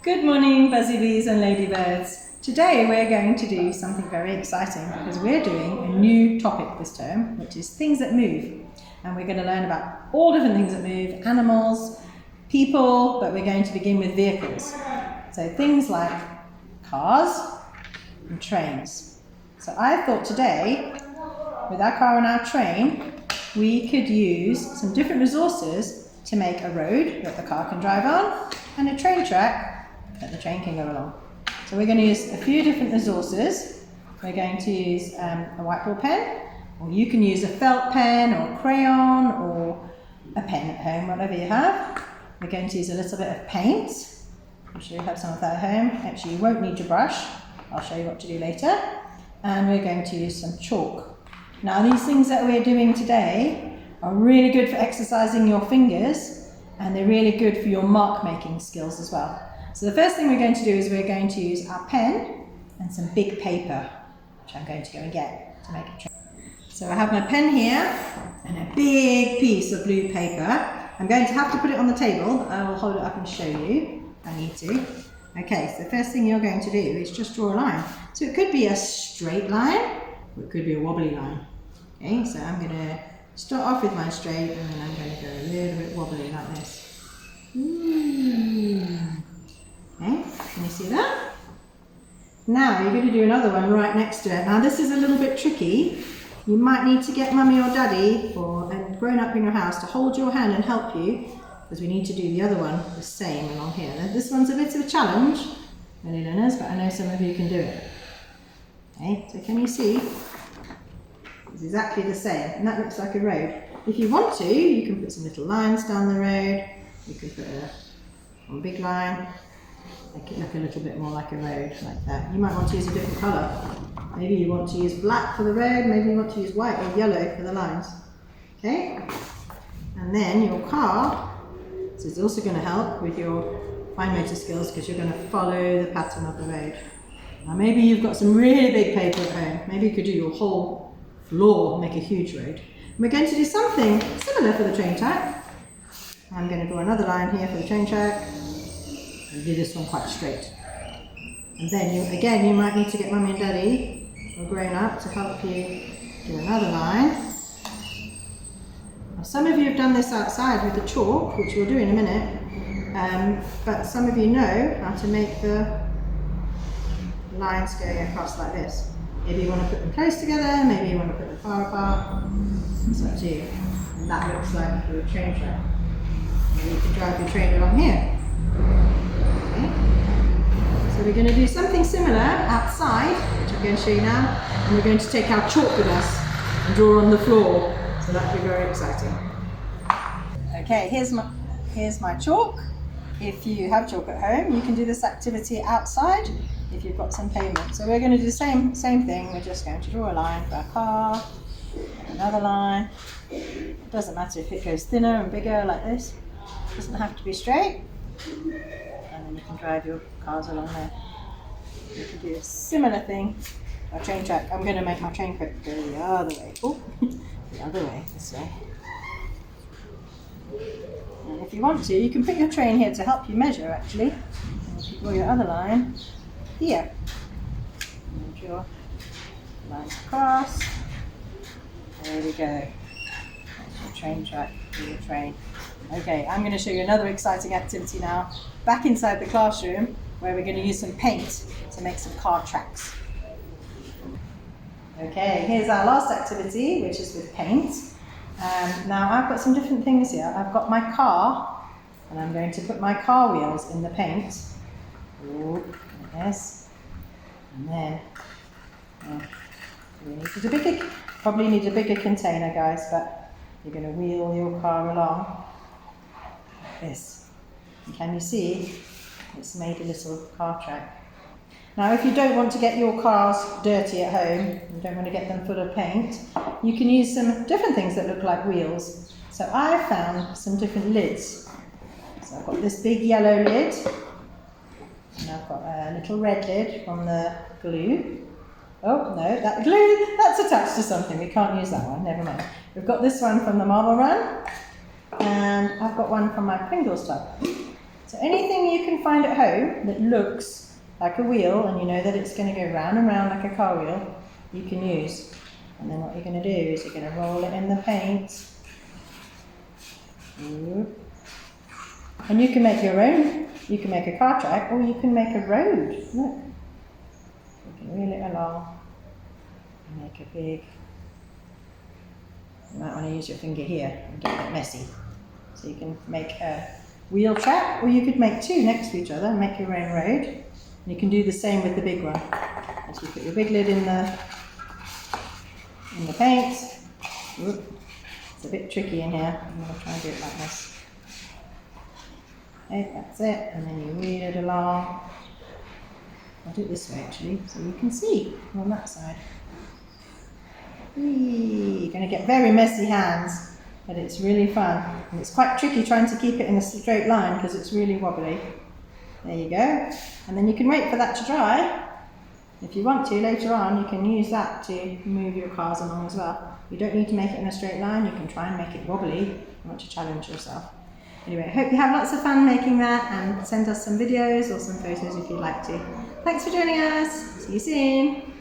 Good morning, buzzy bees and ladybirds. Today we're going to do something very exciting because we're doing a new topic this term, which is things that move. And we're going to learn about all different things that move, animals, people, but we're going to begin with vehicles. So things like cars and trains. So I thought today, with our car and our train, we could use some different resources to make a road that the car can drive on and a train track that the train can go along. So we're going to use a few different resources. We're going to use a whiteboard pen, or you can use a felt pen or a crayon or a pen at home, whatever you have. We're going to use a little bit of paint. I'm sure you have some of that at home. Actually, you won't need your brush. I'll show you what to do later. And we're going to use some chalk. Now, these things that we're doing today are really good for exercising your fingers, and they're really good for your mark making skills as well. So the first thing we're going to do is we're going to use our pen and some big paper, which I'm going to go and get to make a train. So I have my pen here and a big piece of blue paper. I'm going to have to put it on the table. I will hold it up and show you if I need to. Okay, so the first thing you're going to do is just draw a line. So it could be a straight line, or it could be a wobbly line. Okay, so I'm going to start off with my straight, and then I'm going to go a little bit wobbly like this. Okay, can you see that? Now you're going to do another one right next to it. Now this is a little bit tricky. You might need to get mummy or daddy or a grown up in your house to hold your hand and help you, because we need to do the other one the same along here. Now, this one's a bit of a challenge, early learners, but I know some of you can do it. Okay, so can you see? It's exactly the same, and that looks like a road. If you want to, you can put some little lines down the road. You can put one big line, make it look a little bit more like a road, like that. You might want to use a different colour. Maybe you want to use black for the road, maybe you want to use white or yellow for the lines. Okay? And then your car, this is also going to help with your fine motor skills because you're going to follow the pattern of the road. Now maybe you've got some really big paper at home. Maybe you could do your whole floor, make a huge road. And we're going to do something similar for the train track. I'm going to draw another line here for the train track and do this one quite straight. And then you might need to get mummy and daddy or grown up to help you do another line. Now, some of you have done this outside with the chalk, which we'll do in a minute, but some of you know how to make the lines going across like this. Maybe you want to put them close together, maybe you want to put them far apart. It's up to you. And that looks like your train track. And you can drive your train along here. Okay. So we're going to do something similar outside, which I'm going to show you now, and we're going to take our chalk with us and draw on the floor. So that'll be very exciting. Okay, here's my chalk. If you have chalk at home, you can do this activity outside if you've got some pavement. So we're going to do the same thing. We're just going to draw a line for our car, another line. It doesn't matter if it goes thinner and bigger like this. It doesn't have to be straight. And then you can drive your cars along there. You can do a similar thing. Our train track. I'm going to make my train track go the other way. Oh, the other way, this way. And if you want to, you can put your train here to help you measure actually. And you can draw your other line here. And draw lines across. There we go. That's your train track for your train. Okay, I'm going to show you another exciting activity now. Back inside the classroom, where we're going to use some paint to make some car tracks. Okay, here's our last activity, which is with paint. Now I've got some different things here. I've got my car, and I'm going to put my car wheels in the paint. Ooh, like this. And then, probably need a bigger container, guys, but you're going to wheel your car along like this. And can you see? It's made a little car track. Now, if you don't want to get your cars dirty at home, you don't want to get them full of paint, you can use some different things that look like wheels. So I found some different lids. So I've got this big yellow lid, and I've got a little red lid from the glue. Oh no, that glue, that's attached to something. We can't use that one, never mind. We've got this one from the Marble Run, and I've got one from my Pringles tub. So anything you can find at home that looks like a wheel and you know that it's going to go round and round like a car wheel, you can use. And then what you're going to do is you're going to roll it in the paint. And you can make your own. You can make a car track or you can make a road. Look. You can wheel it along and make a big. You might want to use your finger here and get it messy. So you can make a wheel track, or you could make two next to each other and make your own road. And you can do the same with the big one. As you put your big lid in the paint. Ooh, it's a bit tricky in here. I'm going to try and do it like this. Okay, that's it. And then you wheel it along. I'll do it this way actually, so you can see on that side. Whee! You're going to get very messy hands, but it's really fun. And it's quite tricky trying to keep it in a straight line because it's really wobbly. There you go. And then you can wait for that to dry. If you want to, later on, you can use that to move your cars along as well. You don't need to make it in a straight line. You can try and make it wobbly if you want to challenge yourself. Anyway, I hope you have lots of fun making that, and send us some videos or some photos if you'd like to. Thanks for joining us. See you soon.